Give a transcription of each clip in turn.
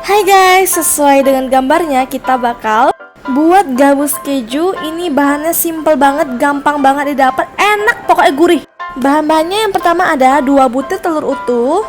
Hai guys, sesuai dengan gambarnya kita bakal buat gabus keju. Ini bahannya simple banget, gampang banget didapat, enak pokoknya gurih. Bahan-bahannya yang pertama ada 2 butir telur utuh,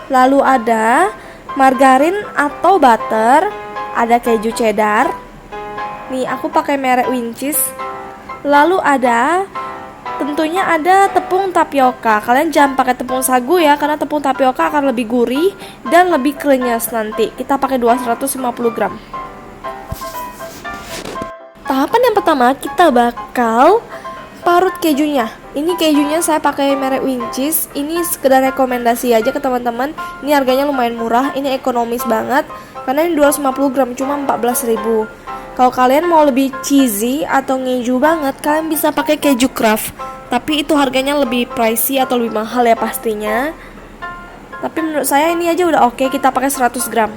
lalu ada margarin atau butter, ada keju cheddar. Nih aku pakai merek Winchis. Lalu tentunya ada tepung tapioka. Kalian jangan pakai tepung sagu ya, karena tepung tapioka akan lebih gurih dan lebih krenyes nanti. Kita pakai 250 gram. Tahapan yang pertama kita bakal parut kejunya. Ini kejunya saya pakai merek Winchis. Ini sekedar rekomendasi aja ke teman-teman. Ini harganya lumayan murah, ini ekonomis banget. Karena ini 250 gram cuma 14.000. Kalau kalian mau lebih cheesy atau ngeju banget, kalian bisa pakai keju Kraft. Tapi itu harganya lebih pricey atau lebih mahal ya pastinya. Tapi menurut saya ini aja udah oke, kita pakai 100 gram.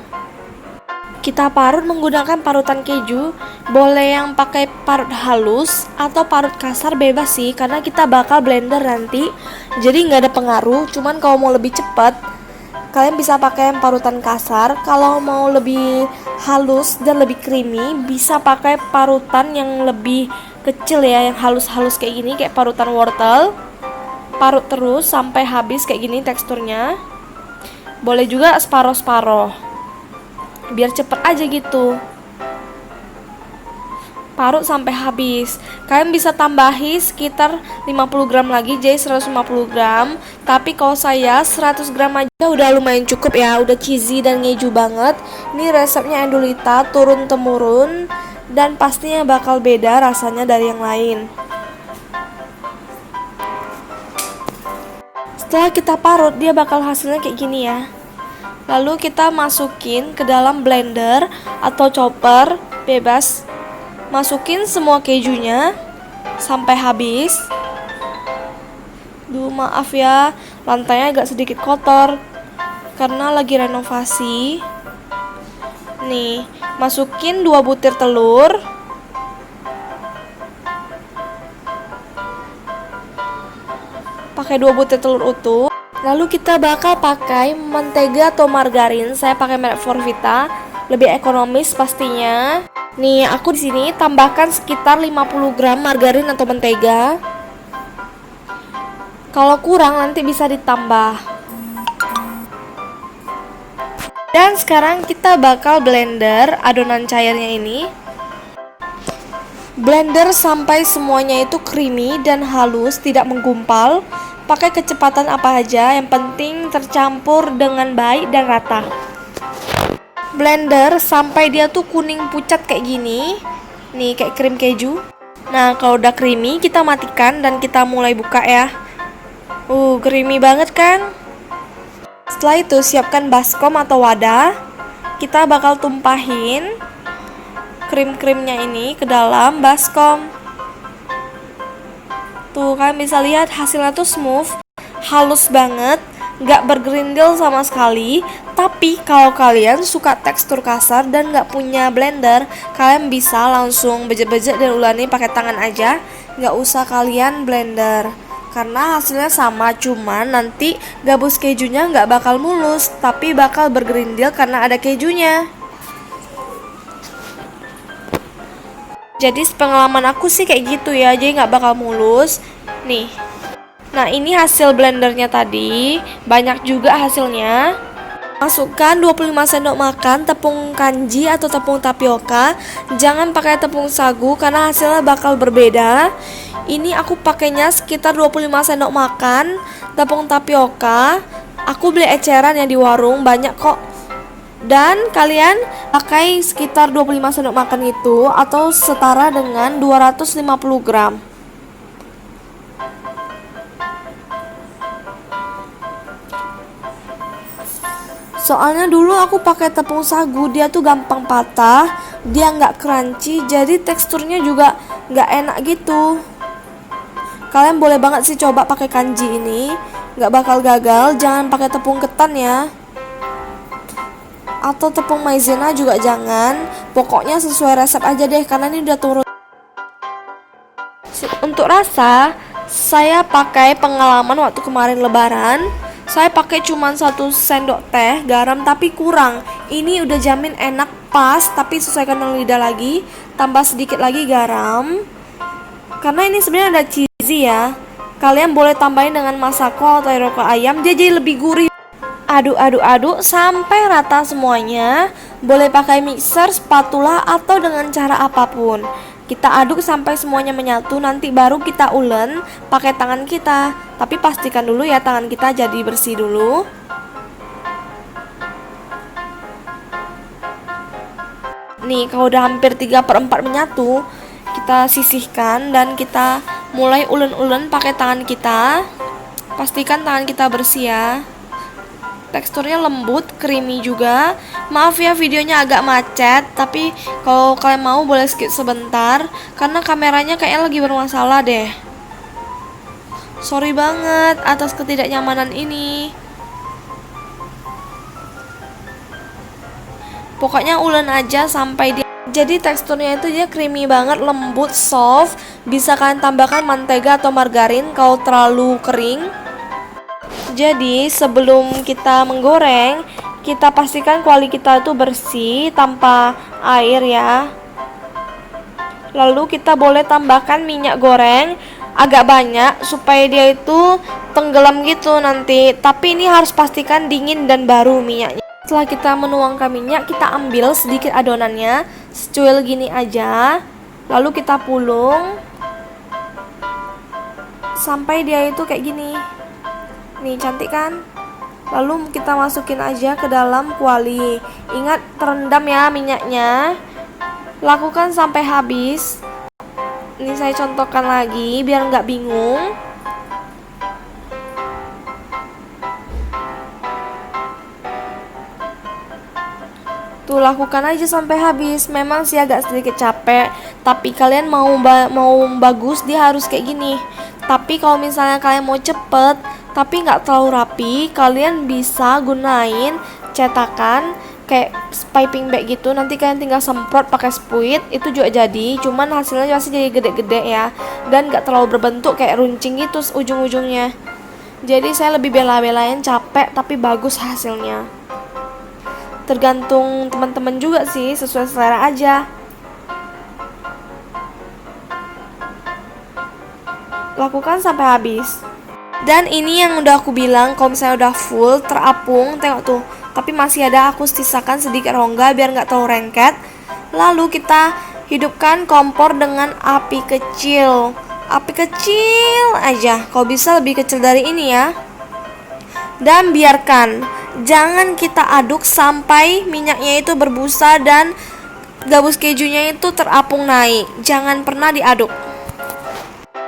Kita parut menggunakan parutan keju. Boleh yang pakai parut halus atau parut kasar, bebas sih, karena kita bakal blender nanti. Jadi nggak ada pengaruh. Cuman kalau mau lebih cepat, kalian bisa pakai yang parutan kasar. Kalau mau lebih halus dan lebih creamy, bisa pakai parutan yang lebih kecil ya, yang halus-halus kayak gini, kayak parutan wortel. Parut terus sampai habis kayak gini teksturnya. Boleh juga separoh-separoh, biar cepet aja gitu. Parut sampai habis. Kalian bisa tambahi sekitar 50 gram lagi, jadi 150 gram. Tapi kalau saya 100 gram aja udah lumayan cukup ya, udah cheesy dan ngeju banget. Ini resepnya Endulita, turun temurun, dan pastinya bakal beda rasanya dari yang lain. Setelah kita parut, dia bakal hasilnya kayak gini ya. Lalu kita masukin ke dalam blender atau chopper, bebas. Masukin semua kejunya sampai habis. Duh, maaf ya, lantainya agak sedikit kotor karena lagi renovasi. Nih, masukin 2 butir telur. Pakai 2 butir telur utuh. Lalu kita bakal pakai mentega atau margarin. Saya pakai merek Forvita, lebih ekonomis pastinya. Nih, aku di sini tambahkan sekitar 50 gram margarin atau mentega. Kalau kurang nanti bisa ditambah. Dan sekarang kita bakal blender adonan cairnya ini. Blender sampai semuanya itu creamy dan halus, tidak menggumpal. Pakai kecepatan apa aja, yang penting tercampur dengan baik dan rata. Blender sampai dia tuh kuning pucat kayak gini. Nih, kayak krim keju. Nah, kalau udah creamy, kita matikan dan kita mulai buka ya. Creamy banget kan? Setelah itu siapkan baskom atau wadah. Kita bakal tumpahin krim-krimnya ini ke dalam baskom. Tuh, kalian bisa lihat hasilnya tuh smooth, halus banget, gak bergerindil sama sekali. Tapi kalau kalian suka tekstur kasar dan gak punya blender, kalian bisa langsung bejek-bejek dan ulani pakai tangan aja, gak usah kalian blender. Karena hasilnya sama, cuman nanti gabus kejunya gak bakal mulus, tapi bakal bergerindil karena ada kejunya. Jadi pengalaman aku sih kayak gitu ya, jadi gak bakal mulus. Nih. Nah, ini hasil blendernya tadi. Banyak juga hasilnya. Masukkan 25 sendok makan tepung kanji atau tepung tapioka. Jangan pakai tepung sagu karena hasilnya bakal berbeda. Ini aku pakainya sekitar 25 sendok makan tepung tapioka. Aku beli eceran ya di warung, banyak kok. Dan kalian pakai sekitar 25 sendok makan itu atau setara dengan 250 gram. Soalnya dulu aku pakai tepung sagu, dia tuh gampang patah, dia nggak crunchy, jadi teksturnya juga nggak enak gitu. Kalian boleh banget sih coba pakai kanji ini, nggak bakal gagal. Jangan pakai tepung ketan ya, atau tepung maizena juga jangan. Pokoknya sesuai resep aja deh, karena ini udah turun. Untuk rasa, saya pakai pengalaman waktu kemarin lebaran. Saya pakai cuma 1 sendok teh garam, tapi kurang. Ini udah jamin enak, pas, tapi sesuaikan dengan lidah lagi. Tambah sedikit lagi garam. Karena ini sebenarnya ada cheesy ya. Kalian boleh tambahin dengan masako atau iroko ayam, dia jadi lebih gurih. Aduk sampai rata semuanya. Boleh pakai mixer, spatula, atau dengan cara apapun. Kita aduk sampai semuanya menyatu, nanti baru kita ulen pakai tangan kita. Tapi pastikan dulu ya tangan kita jadi bersih dulu. Nih, kalau udah hampir 3/4 menyatu, kita sisihkan dan kita mulai ulen-ulen pakai tangan kita. Pastikan tangan kita bersih ya. Teksturnya lembut, creamy juga. Maaf ya videonya agak macet, tapi kalau kalian mau boleh skip sebentar karena kameranya kayaknya lagi bermasalah deh. Sorry banget atas ketidaknyamanan ini. Pokoknya ulen aja sampai dia jadi teksturnya itu dia creamy banget, lembut, soft. Bisa kalian tambahkan mentega atau margarin kalau terlalu kering. Jadi sebelum kita menggoreng, kita pastikan kuali kita itu bersih tanpa air ya. Lalu kita boleh tambahkan minyak goreng agak banyak supaya dia itu tenggelam gitu nanti. Tapi ini harus pastikan dingin dan baru minyaknya. Setelah kita menuangkan minyak, kita ambil sedikit adonannya, secuil gini aja. Lalu kita pulung sampai dia itu kayak gini. Nih, cantik kan? Lalu kita masukin aja ke dalam kuali. Ingat terendam ya minyaknya. Lakukan sampai habis. Ini saya contohkan lagi biar nggak bingung. Tuh, lakukan aja sampai habis. Memang sih agak sedikit capek, tapi kalian mau bagus dia harus kayak gini. Tapi kalau misalnya kalian mau cepet tapi nggak terlalu rapi, kalian bisa gunain cetakan kayak piping bag gitu. Nanti kalian tinggal semprot pakai spuit, itu juga jadi. Cuman hasilnya pasti jadi gede-gede ya, dan nggak terlalu berbentuk kayak runcing gitu ujung-ujungnya. Jadi saya lebih bela-belain capek tapi bagus hasilnya. Tergantung teman-teman juga sih, sesuai selera aja. Lakukan sampai habis. Dan ini yang udah aku bilang, kalau misalnya udah full terapung, tengok tuh, tapi masih ada aku sisakan sedikit rongga biar nggak terlalu lengket. Lalu kita hidupkan kompor dengan api kecil aja, kalau bisa lebih kecil dari ini ya. Dan biarkan, jangan kita aduk sampai minyaknya itu berbusa dan gabus kejunya itu terapung naik. Jangan pernah diaduk.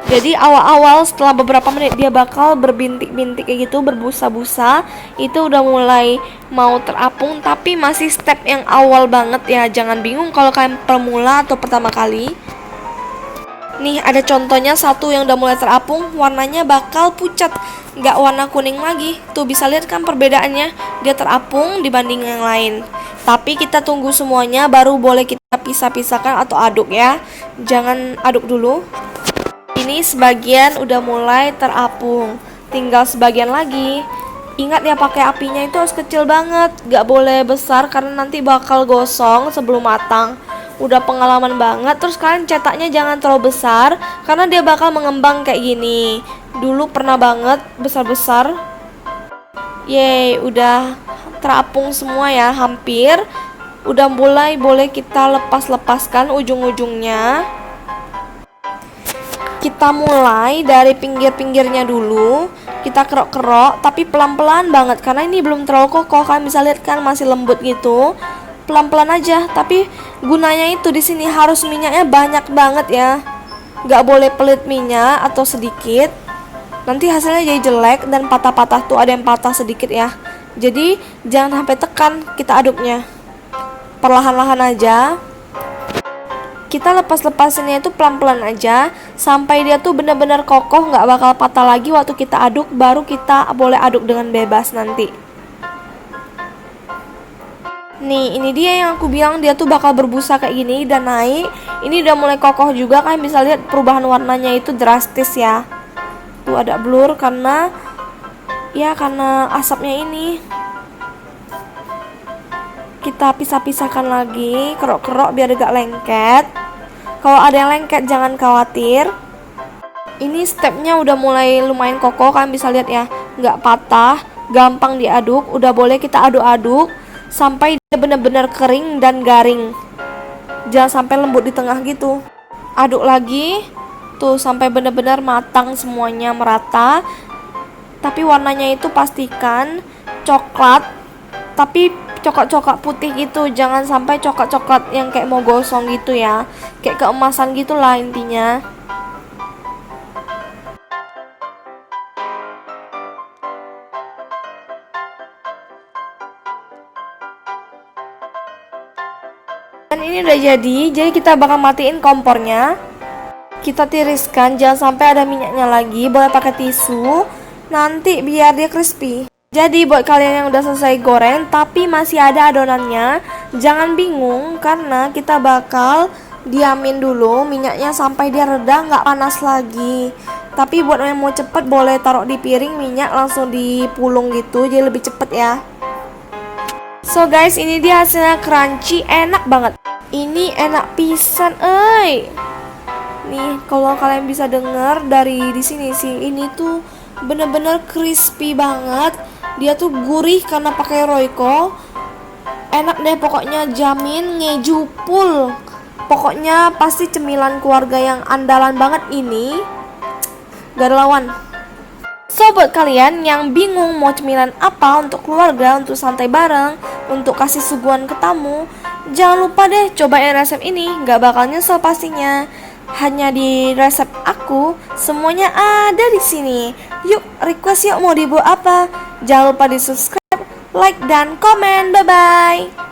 Jadi awal-awal setelah beberapa menit dia bakal berbintik-bintik kayak gitu, berbusa-busa. Itu udah mulai mau terapung, tapi masih step yang awal banget ya. Jangan bingung kalau kalian pemula atau pertama kali. Nih ada contohnya satu yang udah mulai terapung, warnanya bakal pucat, nggak warna kuning lagi. Tuh bisa lihat kan perbedaannya, dia terapung dibanding yang lain. Tapi kita tunggu semuanya baru boleh kita pisah-pisahkan atau aduk ya. Jangan aduk dulu. Ini sebagian udah mulai terapung, tinggal sebagian lagi. Ingat ya, pakai apinya itu harus kecil banget, gak boleh besar karena nanti bakal gosong sebelum matang. Udah pengalaman banget. Terus kalian cetaknya jangan terlalu besar karena dia bakal mengembang kayak gini. Dulu pernah banget besar-besar. Yeay, udah terapung semua ya, hampir. Udah mulai boleh kita lepas-lepaskan ujung-ujungnya. Kita mulai dari pinggir-pinggirnya dulu. Kita kerok-kerok tapi pelan-pelan banget karena ini belum terlalu kokoh. Kalian bisa lihat kan masih lembut gitu. Pelan-pelan aja, tapi gunanya itu di sini harus minyaknya banyak banget ya. Gak boleh pelit minyak atau sedikit. Nanti hasilnya jadi jelek dan patah-patah tuh, ada yang patah sedikit ya. Jadi jangan sampai tekan kita aduknya. Perlahan-lahan aja. Kita lepas-lepasinnya itu pelan-pelan aja sampai dia tuh benar-benar kokoh, nggak bakal patah lagi waktu kita aduk. Baru kita boleh aduk dengan bebas nanti. Nih, ini dia yang aku bilang, dia tuh bakal berbusa kayak gini dan naik. Ini udah mulai kokoh juga, kalian bisa lihat perubahan warnanya itu drastis ya. Tuh ada blur karena asapnya ini. Kita pisah-pisahkan lagi, kerok-kerok biar agak lengket. Kalau ada yang lengket jangan khawatir. Ini stepnya udah mulai lumayan kokoh, kalian bisa lihat ya, nggak patah, gampang diaduk. Udah boleh kita aduk-aduk sampai dia benar-benar kering dan garing. Jangan sampai lembut di tengah gitu. Aduk lagi, tuh sampai benar-benar matang semuanya merata. Tapi warnanya itu pastikan coklat, tapi coklat-coklat putih gitu, jangan sampai coklat-coklat yang kayak mau gosong gitu ya, kayak keemasan gitulah intinya. Dan ini udah jadi kita bakal matiin kompornya. Kita tiriskan, jangan sampai ada minyaknya lagi, boleh pakai tisu nanti biar dia crispy. Jadi buat kalian yang udah selesai goreng tapi masih ada adonannya, jangan bingung karena kita bakal diamin dulu minyaknya sampai dia reda, nggak panas lagi. Tapi buat yang mau cepet boleh taruh di piring minyak langsung dipulung gitu, jadi lebih cepet ya. So guys, ini dia hasilnya crunchy, enak banget. Ini enak pisan, Nih, kalau kalian bisa dengar dari di sini sih, ini tuh bener-bener crispy banget. Dia tuh gurih karena pakai Royco. Enak deh pokoknya, jamin ngejupul. Pokoknya pasti cemilan keluarga yang andalan banget ini. Gak ada lawan. So buat kalian yang bingung mau cemilan apa untuk keluarga, untuk santai bareng, untuk kasih suguhan ke tamu, jangan lupa deh cobain resep ini, gak bakal nyesel pastinya. Hanya di resep aku, semuanya ada di sini. Yuk, request yuk mau dibuat apa. Jangan lupa di subscribe, like, dan komen. Bye-bye.